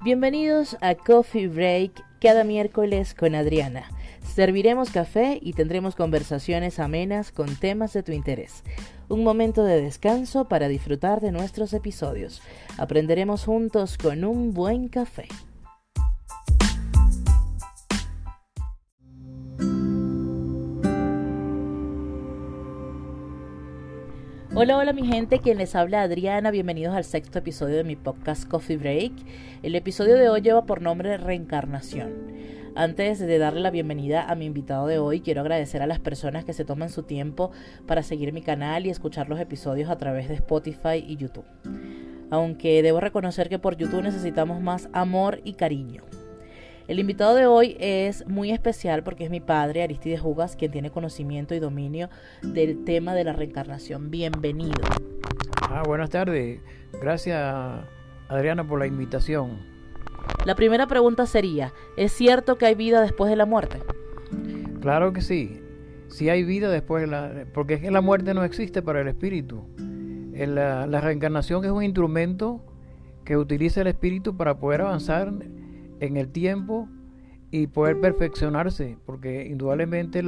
Bienvenidos a Coffee Break, cada miércoles con Adriana. Serviremos café y tendremos conversaciones amenas con temas de tu interés. Un momento de descanso para disfrutar de nuestros episodios. Aprenderemos juntos con un buen café. Hola mi gente, quien les habla Adriana, bienvenidos al sexto episodio de mi podcast Coffee Break. El episodio de hoy lleva por nombre Reencarnación. Antes de darle la bienvenida a mi invitado de hoy, quiero agradecer a las personas que se toman su tiempo para seguir mi canal y escuchar los episodios a través de Spotify y YouTube. Aunque debo reconocer que por YouTube necesitamos más amor y cariño. El invitado de hoy es muy especial porque es mi padre, Aristides Ugas, quien tiene conocimiento y dominio del tema de la reencarnación. Bienvenido. Buenas tardes. Gracias, Adriana, por la invitación. La primera pregunta sería, ¿es cierto que hay vida después de la muerte? Claro que sí. Sí hay vida después de porque es que la muerte no existe para el espíritu. La reencarnación es un instrumento que utiliza el espíritu para poder avanzar en el tiempo y poder perfeccionarse, porque indudablemente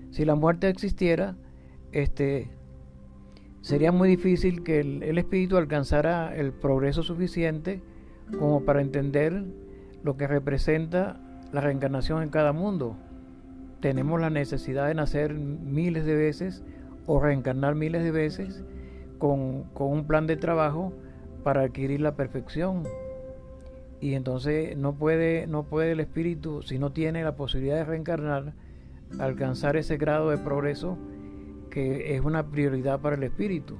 si la muerte existiera, sería muy difícil que el espíritu alcanzara el progreso suficiente como para entender lo que representa la reencarnación en cada mundo. Tenemos la necesidad de nacer miles de veces o reencarnar miles de veces con un plan de trabajo para adquirir la perfección. Y entonces no puede el espíritu, si no tiene la posibilidad de reencarnar, alcanzar ese grado de progreso que es una prioridad para el espíritu.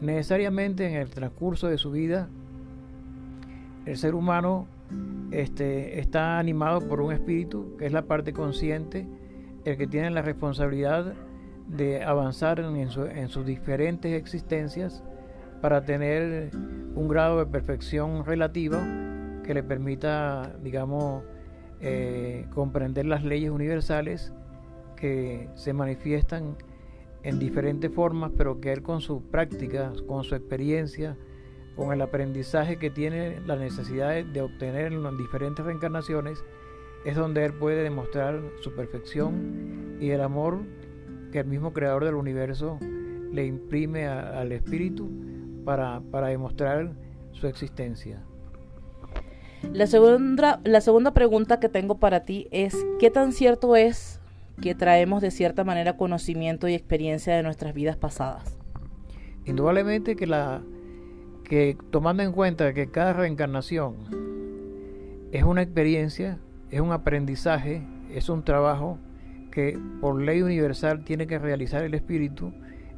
Necesariamente en el transcurso de su vida, el ser humano está animado por un espíritu que es la parte consciente, el que tiene la responsabilidad de avanzar en sus diferentes existencias para tener un grado de perfección relativa que le permita, comprender las leyes universales que se manifiestan en diferentes formas, pero que él con su práctica, con su experiencia, con el aprendizaje que tiene la necesidad de obtener en las diferentes reencarnaciones, es donde él puede demostrar su perfección y el amor que el mismo creador del universo le imprime al espíritu para demostrar su existencia. La segunda pregunta que tengo para ti es, ¿qué tan cierto es que traemos de cierta manera conocimiento y experiencia de nuestras vidas pasadas? Indudablemente que tomando en cuenta que cada reencarnación es una experiencia, es un aprendizaje, es un trabajo que por ley universal tiene que realizar el espíritu,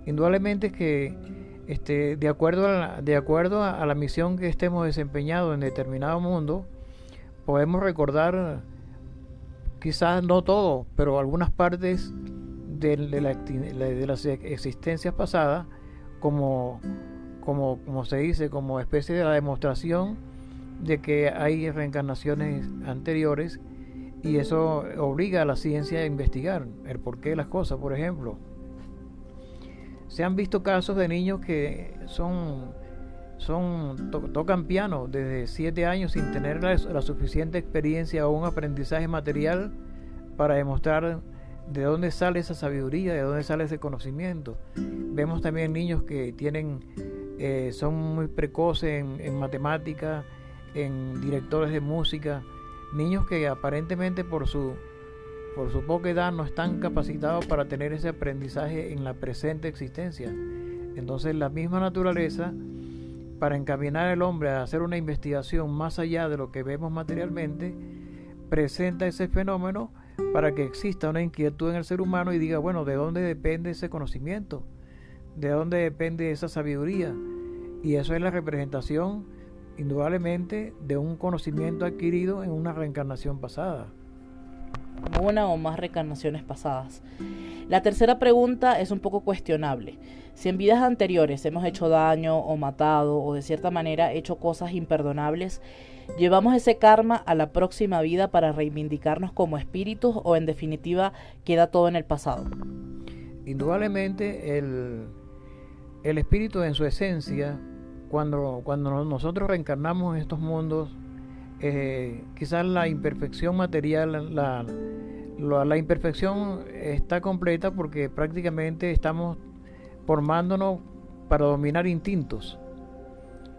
indudablemente que de acuerdo a la misión que estemos desempeñando en determinado mundo, podemos recordar quizás no todo, pero algunas partes de las existencias pasadas, como se dice, como especie de la demostración de que hay reencarnaciones anteriores, y eso obliga a la ciencia a investigar el porqué de las cosas. Por ejemplo, se han visto casos de niños que tocan piano desde 7 años sin tener la suficiente experiencia o un aprendizaje material para demostrar de dónde sale esa sabiduría, de dónde sale ese conocimiento. Vemos también niños que son muy precoces en matemática, en directores de música, niños que aparentemente por su poca edad no están capacitados para tener ese aprendizaje en la presente existencia. Entonces la misma naturaleza, para encaminar al hombre a hacer una investigación más allá de lo que vemos materialmente, presenta ese fenómeno para que exista una inquietud en el ser humano y diga, bueno, ¿de dónde depende ese conocimiento? ¿De dónde depende esa sabiduría? Y eso es la representación, indudablemente, de un conocimiento adquirido en una reencarnación pasada. Una o más reencarnaciones pasadas. La tercera pregunta es un poco cuestionable. Si en vidas anteriores hemos hecho daño o matado o de cierta manera hecho cosas imperdonables, ¿llevamos ese karma a la próxima vida para reivindicarnos como espíritus o en definitiva queda todo en el pasado? Indudablemente el espíritu en su esencia, cuando nosotros reencarnamos en estos mundos, quizás la imperfección material, la imperfección está completa porque prácticamente estamos formándonos para dominar instintos,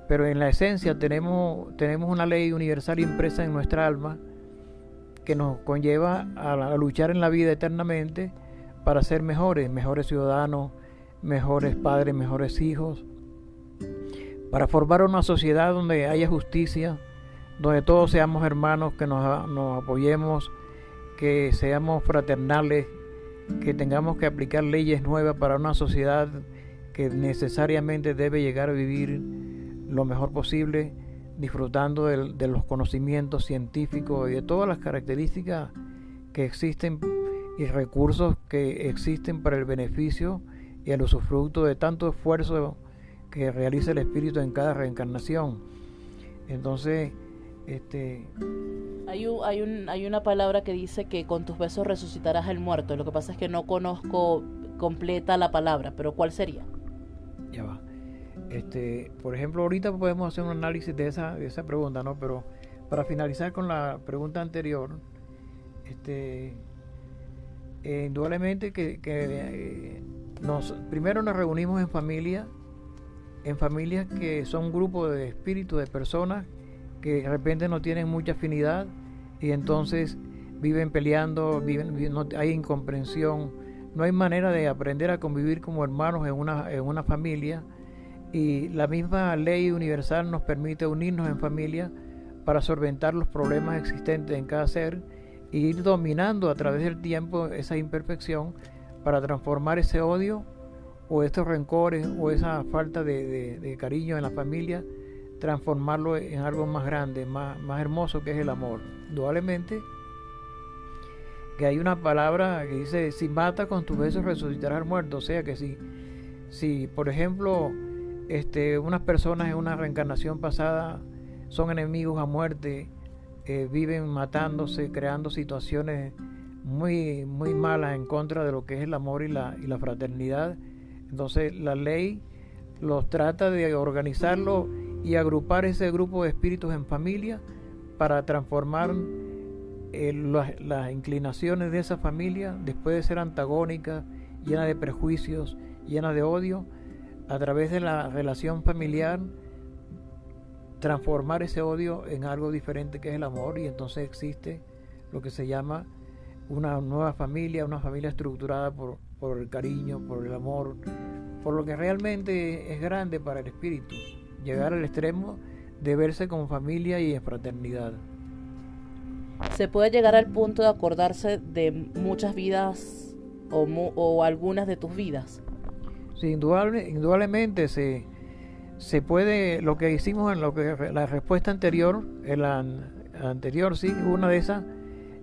pero en la esencia tenemos una ley universal impresa en nuestra alma que nos conlleva a luchar en la vida eternamente para ser mejores ciudadanos, mejores padres, mejores hijos, para formar una sociedad donde haya justicia, donde todos seamos hermanos, que nos apoyemos, que seamos fraternales, que tengamos que aplicar leyes nuevas para una sociedad que necesariamente debe llegar a vivir lo mejor posible, disfrutando de los conocimientos científicos y de todas las características que existen y recursos que existen para el beneficio y el usufructo de tanto esfuerzo que realiza el espíritu en cada reencarnación. Entonces, hay una palabra que dice que con tus besos resucitarás al muerto. Lo que pasa es que no conozco completa la palabra, pero ¿cuál sería? Ya va. Por ejemplo, ahorita podemos hacer un análisis de esa pregunta, ¿no? Pero para finalizar con la pregunta anterior, indudablemente primero nos reunimos en familias que son un grupo de espíritus, de personas que de repente no tienen mucha afinidad y entonces viven peleando, no hay incomprensión, no hay manera de aprender a convivir como hermanos en una familia. Y la misma ley universal nos permite unirnos en familia para solventar los problemas existentes en cada ser e ir dominando a través del tiempo esa imperfección para transformar ese odio o estos rencores o esa falta de cariño en la familia, transformarlo en algo más grande, más hermoso, que es el amor. Indudablemente que hay una palabra que dice: si mata con tus besos resucitarás al muerto. O sea que si por ejemplo unas personas en una reencarnación pasada son enemigos a muerte, viven matándose, creando situaciones muy, muy malas en contra de lo que es el amor y la fraternidad. Entonces la ley los trata de organizarlo y agrupar ese grupo de espíritus en familia para transformar las inclinaciones de esa familia, después de ser antagónicas, llenas de prejuicios, llenas de odio, a través de la relación familiar, transformar ese odio en algo diferente que es el amor, y entonces existe lo que se llama una nueva familia, una familia estructurada por el cariño, por el amor, por lo que realmente es grande para el espíritu, llegar al extremo de verse como familia y en fraternidad. ¿Se puede llegar al punto de acordarse de muchas vidas o algunas de tus vidas? Sí, indudablemente se puede. Lo que hicimos en la respuesta anterior, sí, una de esas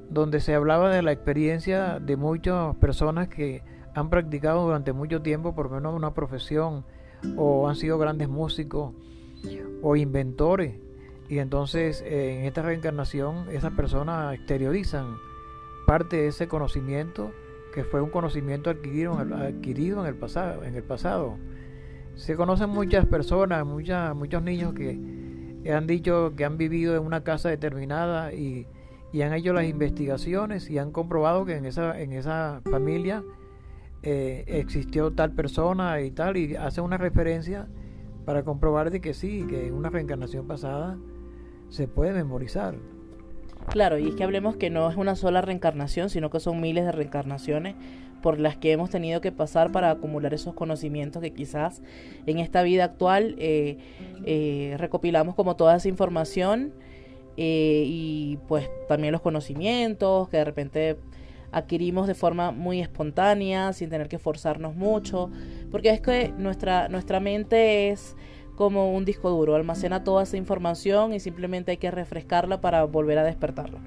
donde se hablaba de la experiencia de muchas personas que han practicado durante mucho tiempo por lo menos una profesión, o han sido grandes músicos o inventores, y entonces en esta reencarnación esas personas exteriorizan parte de ese conocimiento, que fue un conocimiento adquirido en el pasado. Se conocen muchas personas, muchos niños que han dicho que han vivido en una casa determinada y han hecho las investigaciones y han comprobado que en esa familia existió tal persona y tal, y hacen una referencia para comprobar de que sí, que en una reencarnación pasada se puede memorizar. Claro, y es que hablemos que no es una sola reencarnación, sino que son miles de reencarnaciones por las que hemos tenido que pasar para acumular esos conocimientos que quizás en esta vida actual recopilamos como toda esa información, y pues también los conocimientos que de repente adquirimos de forma muy espontánea, sin tener que forzarnos mucho, porque es que nuestra mente es como un disco duro, almacena toda esa información y simplemente hay que refrescarla para volver a despertarla.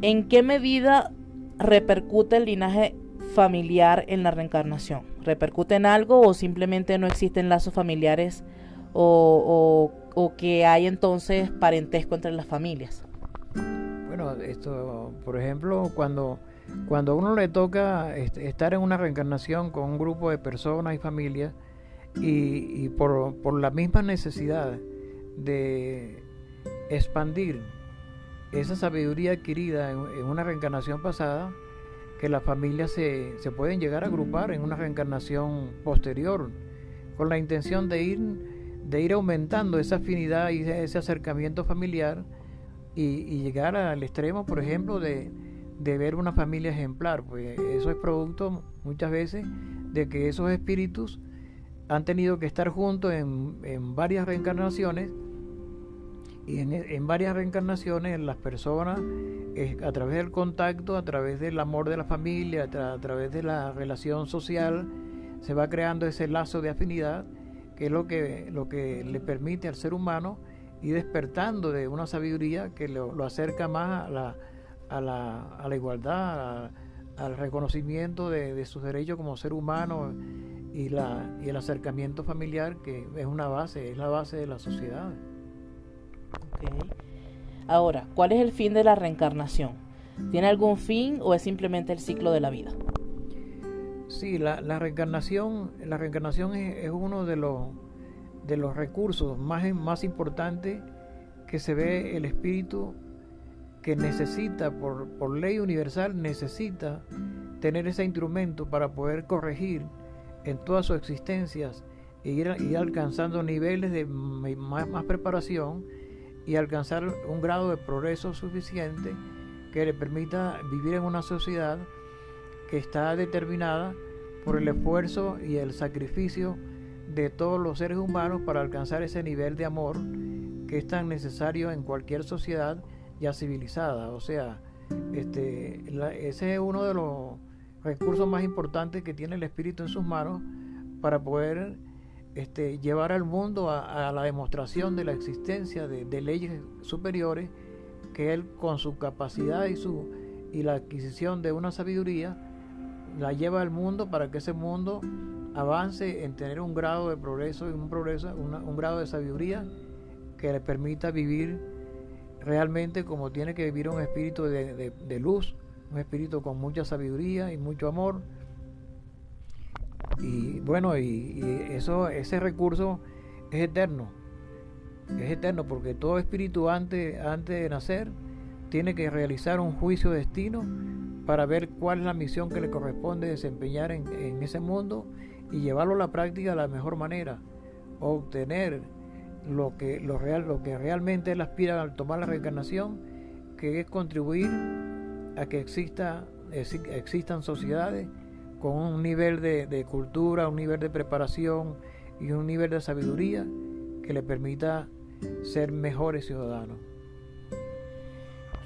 ¿En qué medida repercute el linaje familiar en la reencarnación? ¿Repercute en algo o simplemente no existen lazos familiares o que hay entonces parentesco entre las familias? Bueno, esto, por ejemplo, cuando a uno le toca estar en una reencarnación con un grupo de personas y familias, y por la misma necesidad de expandir esa sabiduría adquirida en una reencarnación pasada, que las familias se pueden llegar a agrupar en una reencarnación posterior, con la intención de ir aumentando esa afinidad y ese acercamiento familiar y llegar al extremo, por ejemplo, de ver una familia ejemplar. Pues eso es producto muchas veces de que esos espíritus han tenido que estar juntos en varias reencarnaciones, y en varias reencarnaciones las personas, a través del contacto, a través del amor de la familia, a través de la relación social, se va creando ese lazo de afinidad, que es lo que le permite al ser humano ir despertando de una sabiduría que lo acerca más a la igualdad, al reconocimiento de sus derechos como ser humano, y el acercamiento familiar, que es la base de la sociedad. Okay. Ahora, ¿cuál es el fin de la reencarnación? ¿Tiene algún fin o es simplemente el ciclo de la vida? Sí, la reencarnación es uno de los recursos más importantes que se ve el espíritu, que necesita, por ley universal, necesita tener ese instrumento para poder corregir en todas sus existencias e ir alcanzando niveles de más preparación, y alcanzar un grado de progreso suficiente que le permita vivir en una sociedad que está determinada por el esfuerzo y el sacrificio de todos los seres humanos para alcanzar ese nivel de amor que es tan necesario en cualquier sociedad ya civilizada. O sea, ese es uno de los recursos más importantes que tiene el espíritu en sus manos para poder llevar al mundo a la demostración de la existencia de leyes superiores, que él, con su capacidad y la adquisición de una sabiduría, la lleva al mundo para que ese mundo avance en tener un grado de progreso y un grado de sabiduría que le permita vivir realmente como tiene que vivir un espíritu de luz, un espíritu con mucha sabiduría y mucho amor. Y bueno, ese recurso es eterno porque todo espíritu antes de nacer tiene que realizar un juicio de destino para ver cuál es la misión que le corresponde desempeñar en ese mundo, y llevarlo a la práctica de la mejor manera, obtener lo que realmente él aspira al tomar la reencarnación, que es contribuir a que existan sociedades con un nivel de cultura, un nivel de preparación y un nivel de sabiduría que le permita ser mejores ciudadanos.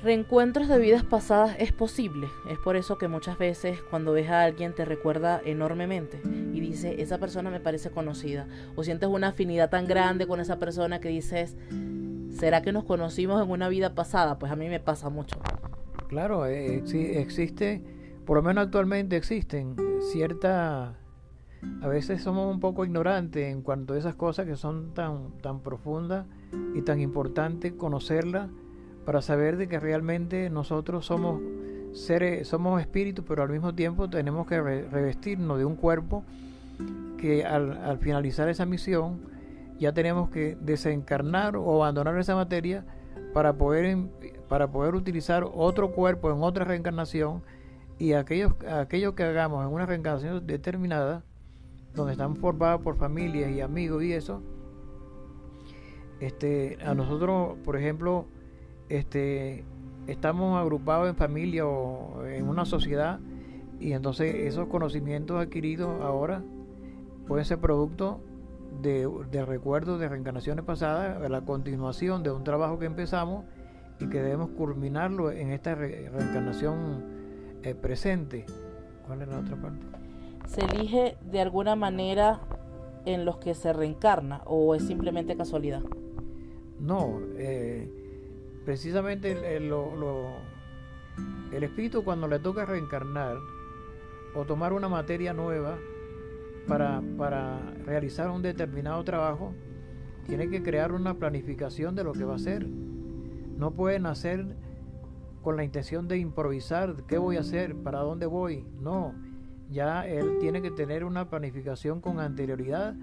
¿Reencuentros de vidas pasadas es posible? Es por eso que muchas veces cuando ves a alguien te recuerda enormemente y dices, esa persona me parece conocida, o sientes una afinidad tan grande con esa persona que dices, ¿será que nos conocimos en una vida pasada? Pues a mí me pasa mucho. Claro, existe, por lo menos actualmente existen a veces somos un poco ignorantes en cuanto a esas cosas que son tan profundas y tan importantes conocerlas, para saber de que realmente nosotros somos espíritus, pero al mismo tiempo tenemos que revestirnos de un cuerpo que al finalizar esa misión ya tenemos que desencarnar o abandonar esa materia para poder utilizar otro cuerpo en otra reencarnación, y aquello que hagamos en una reencarnación determinada, donde están formados por familias y amigos y eso, a nosotros, por ejemplo, estamos agrupados en familia o en una sociedad, y entonces esos conocimientos adquiridos ahora pueden ser producto de recuerdos de reencarnaciones pasadas, de la continuación de un trabajo que empezamos y que debemos culminarlo en esta reencarnación presente. ¿Cuál es la otra parte? ¿Se elige de alguna manera en los que se reencarna o es simplemente casualidad? No, precisamente el espíritu, cuando le toca reencarnar o tomar una materia nueva para realizar un determinado trabajo, tiene que crear una planificación de lo que va a hacer. No puede nacer con la intención de improvisar, ¿qué voy a hacer? ¿Para dónde voy? No, ya él tiene que tener una planificación con anterioridad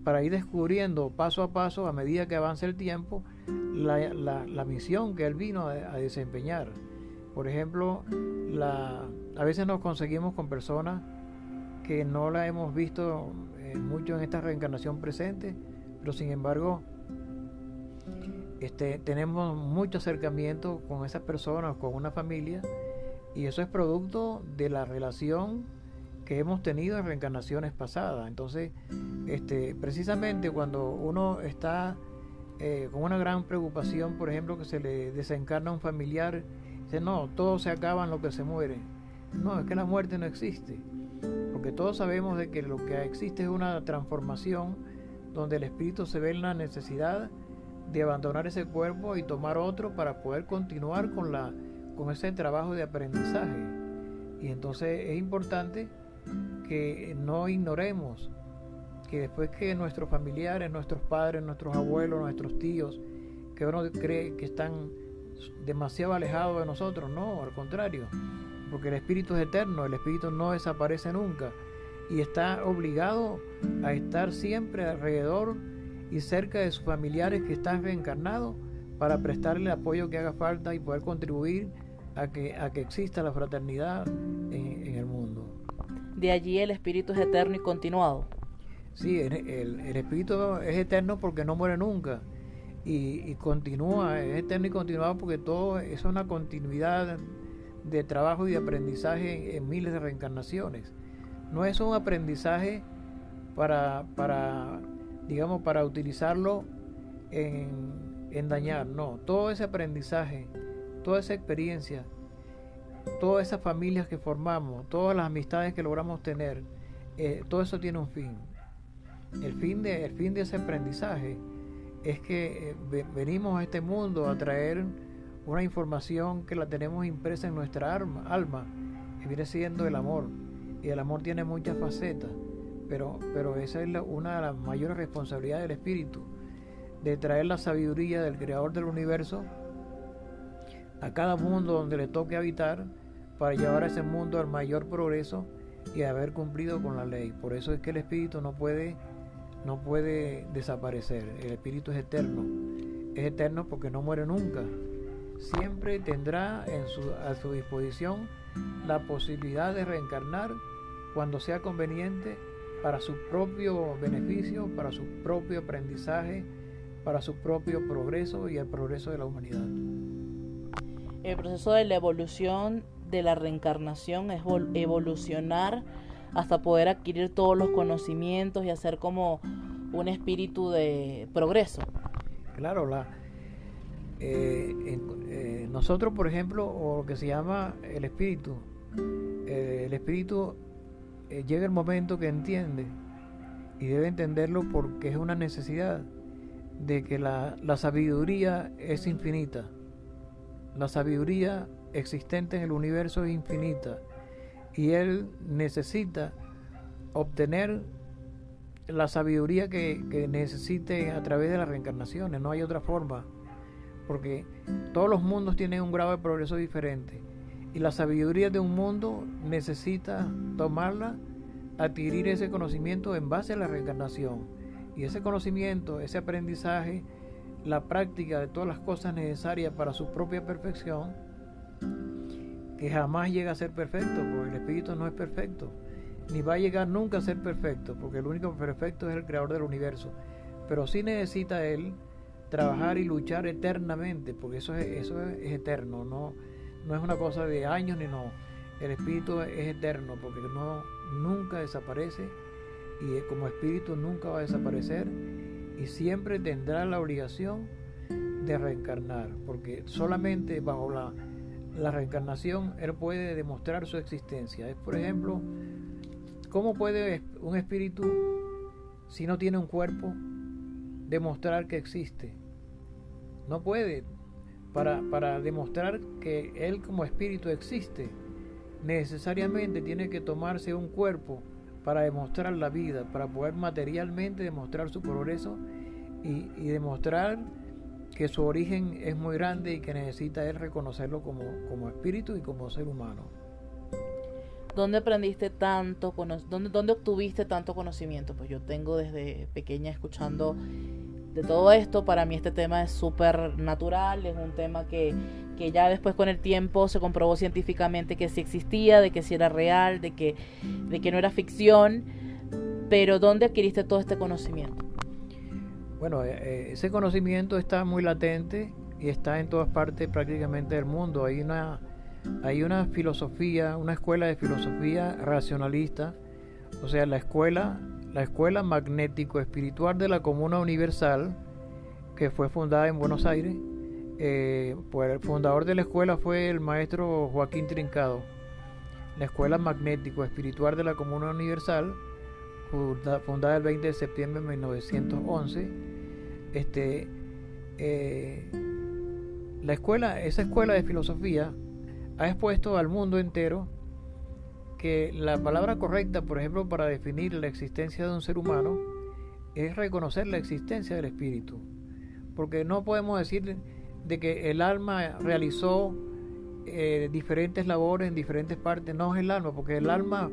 para ir descubriendo paso a paso, a medida que avanza el tiempo, la misión que él vino a desempeñar. Por ejemplo, a veces nos conseguimos con personas que no la hemos visto mucho en esta reencarnación presente, pero sin embargo tenemos mucho acercamiento con esas personas, con una familia, y eso es producto de la relación que hemos tenido en reencarnaciones pasadas. Entonces, precisamente cuando uno está con una gran preocupación, por ejemplo, que se le desencarna un familiar, dice, no, todo se acaba en lo que se muere. No, es que la muerte no existe, porque todos sabemos de que lo que existe es una transformación donde el espíritu se ve en la necesidad de abandonar ese cuerpo y tomar otro para poder continuar con ese trabajo de aprendizaje. Y entonces es importante que no ignoremos que después que nuestros familiares, nuestros padres, nuestros abuelos, nuestros tíos, que uno cree que están demasiado alejados de nosotros, no, al contrario, porque el espíritu es eterno, el espíritu no desaparece nunca y está obligado a estar siempre alrededor y cerca de sus familiares que están reencarnados para prestarle el apoyo que haga falta y poder contribuir a que exista la fraternidad en el mundo. De allí el espíritu es eterno y continuado. Sí, el espíritu es eterno porque no muere nunca y continúa, es eterno y continuado porque todo es una continuidad de trabajo y de aprendizaje en miles de reencarnaciones. No es un aprendizaje para utilizarlo en dañar, no. Todo ese aprendizaje, toda esa experiencia, todas esas familias que formamos, todas las amistades que logramos tener, todo eso tiene un fin. El fin de ese aprendizaje es que venimos a este mundo a traer una información que la tenemos impresa en nuestra alma, que viene siendo el amor. Y el amor tiene muchas facetas, pero esa es una de las mayores responsabilidades del espíritu, de traer la sabiduría del creador del universo a cada mundo donde le toque habitar, para llevar a ese mundo al mayor progreso y haber cumplido con la ley. Por eso es que el espíritu no puede desaparecer. El espíritu es eterno porque no muere nunca. Siempre tendrá a su disposición la posibilidad de reencarnar cuando sea conveniente, para su propio beneficio, para su propio aprendizaje, para su propio progreso y el progreso de la humanidad. El proceso de la evolución de la reencarnación es evolucionar hasta poder adquirir todos los conocimientos y hacer como un espíritu de progreso. Claro, nosotros, por ejemplo, o lo que se llama el espíritu llega el momento que entiende, y debe entenderlo porque es una necesidad, de que la sabiduría es infinita. La sabiduría existente en el universo es infinita, y él necesita obtener la sabiduría que necesite a través de las reencarnaciones. No hay otra forma, porque todos los mundos tienen un grado de progreso diferente, y la sabiduría de un mundo necesita tomarla, adquirir ese conocimiento en base a la reencarnación, y ese conocimiento, ese aprendizaje, la práctica de todas las cosas necesarias para su propia perfección, que jamás llega a ser perfecto, porque el espíritu no es perfecto, ni va a llegar nunca a ser perfecto, porque el único perfecto es el creador del universo, pero sí necesita él trabajar y luchar eternamente, porque eso es eterno, no es una cosa de años ni no. El espíritu es eterno porque nunca desaparece, y como espíritu nunca va a desaparecer, y siempre tendrá la obligación de reencarnar, porque solamente bajo la reencarnación él puede demostrar su existencia. Es, por ejemplo, ¿cómo puede un espíritu, si no tiene un cuerpo, demostrar que existe? No puede. Para demostrar que él como espíritu existe, necesariamente tiene que tomarse un cuerpo para demostrar la vida, para poder materialmente demostrar su progreso y demostrar que su origen es muy grande y que necesita él reconocerlo como espíritu y como ser humano. ¿Dónde aprendiste tanto? ¿Dónde obtuviste tanto conocimiento? Pues yo tengo desde pequeña escuchando de todo esto. Para mí este tema es súper natural, es un tema que ya después con el tiempo se comprobó científicamente que sí existía, de que sí era real, de que no era ficción. Pero ¿dónde adquiriste todo este conocimiento? Bueno, ese conocimiento está muy latente y está en todas partes prácticamente del mundo. Hay una filosofía, una escuela de filosofía racionalista, o sea, la escuela magnético-espiritual de la Comuna Universal, que fue fundada en Buenos Aires. Pues el fundador de la escuela fue el maestro Joaquín Trincado. La escuela magnético-espiritual de la Comuna Universal, fundada el 20 de septiembre de 1911. Esa escuela de filosofía ha expuesto al mundo entero que la palabra correcta, por ejemplo, para definir la existencia de un ser humano es reconocer la existencia del espíritu, porque no podemos decir de que el alma realizó diferentes labores en diferentes partes. No es el alma, porque el alma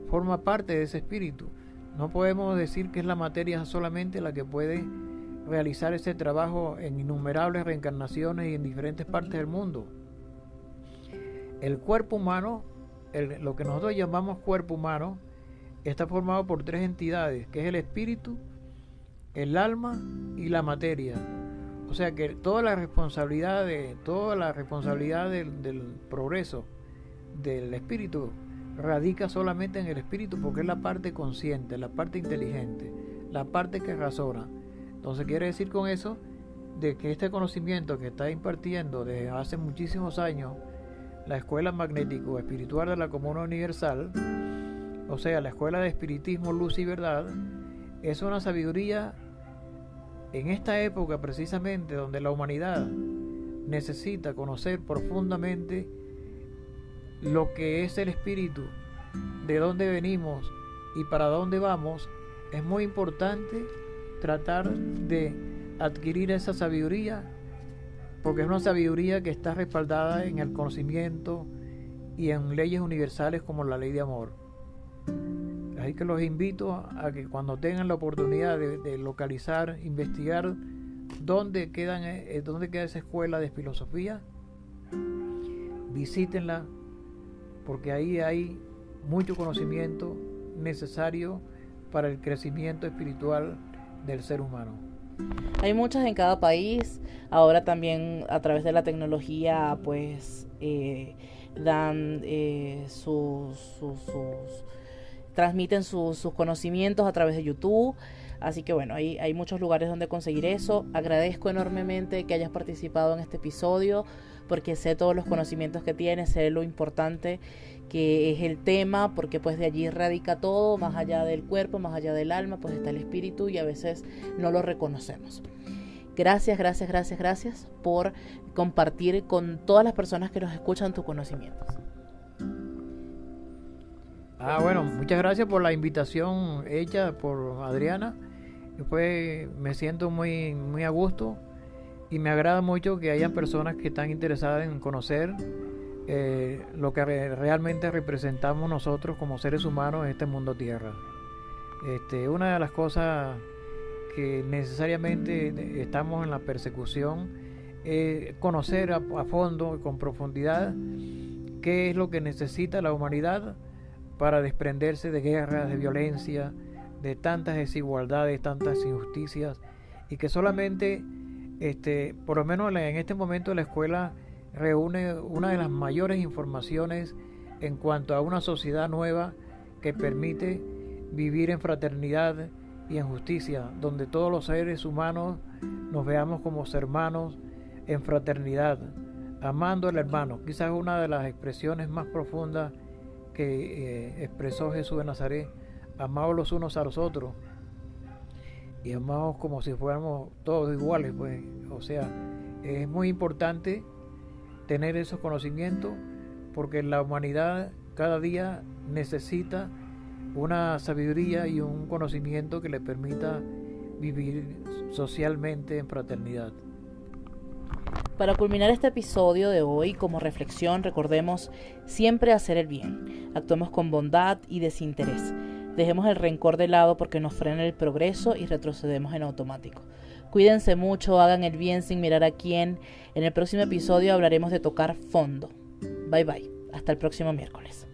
forma parte de ese espíritu. No podemos decir que es la materia solamente la que puede realizar ese trabajo en innumerables reencarnaciones y en diferentes partes del mundo. El cuerpo humano, lo que nosotros llamamos cuerpo humano, está formado por tres entidades, que es el espíritu, el alma y la materia. O sea que toda la responsabilidad del progreso del espíritu radica solamente en el espíritu, porque es la parte consciente, la parte inteligente, la parte que razona. Entonces quiere decir con eso de que este conocimiento que está impartiendo desde hace muchísimos años la Escuela Magnético Espiritual de la Comuna Universal, o sea, la Escuela de Espiritismo, Luz y Verdad, es una sabiduría en esta época precisamente donde la humanidad necesita conocer profundamente lo que es el espíritu, de dónde venimos y para dónde vamos. Es muy importante tratar de adquirir esa sabiduría, porque es una sabiduría que está respaldada en el conocimiento y en leyes universales como la ley de amor. Así que los invito a que cuando tengan la oportunidad de localizar, investigar dónde queda esa escuela de filosofía, visítenla, porque ahí hay mucho conocimiento necesario para el crecimiento espiritual del ser humano. Hay muchas en cada país. Ahora también a través de la tecnología pues dan transmiten sus conocimientos a través de YouTube. Así que bueno, hay muchos lugares donde conseguir eso. Agradezco enormemente que hayas participado en este episodio, porque sé todos los conocimientos que tienes, sé lo importante que es el tema, porque pues de allí radica todo, más allá del cuerpo, más allá del alma, pues está el espíritu y a veces no lo reconocemos. Gracias por compartir con todas las personas que nos escuchan tus conocimientos. Bueno, muchas gracias por la invitación hecha por Adriana. Después me siento muy, muy a gusto y me agrada mucho que hayan personas que están interesadas en conocer lo que realmente representamos nosotros como seres humanos en este mundo tierra. Una de las cosas que necesariamente estamos en la persecución es conocer a fondo y con profundidad qué es lo que necesita la humanidad para desprenderse de guerras, de violencia, de tantas desigualdades, tantas injusticias, y que solamente, por lo menos en este momento, la escuela reúne una de las mayores informaciones en cuanto a una sociedad nueva que permite vivir en fraternidad y en justicia, donde todos los seres humanos nos veamos como hermanos en fraternidad, amando al hermano. Quizás una de las expresiones más profundas que expresó Jesús de Nazaret: amados los unos a los otros y amados como si fuéramos todos iguales, pues. O sea, es muy importante tener esos conocimientos, porque la humanidad cada día necesita una sabiduría y un conocimiento que le permita vivir socialmente en fraternidad. Para culminar este episodio de hoy, como reflexión, recordemos siempre hacer el bien. Actuemos con bondad y desinterés. Dejemos el rencor de lado porque nos frena el progreso y retrocedemos en automático. Cuídense mucho, hagan el bien sin mirar a quién. En el próximo episodio hablaremos de tocar fondo. Bye bye. Hasta el próximo miércoles.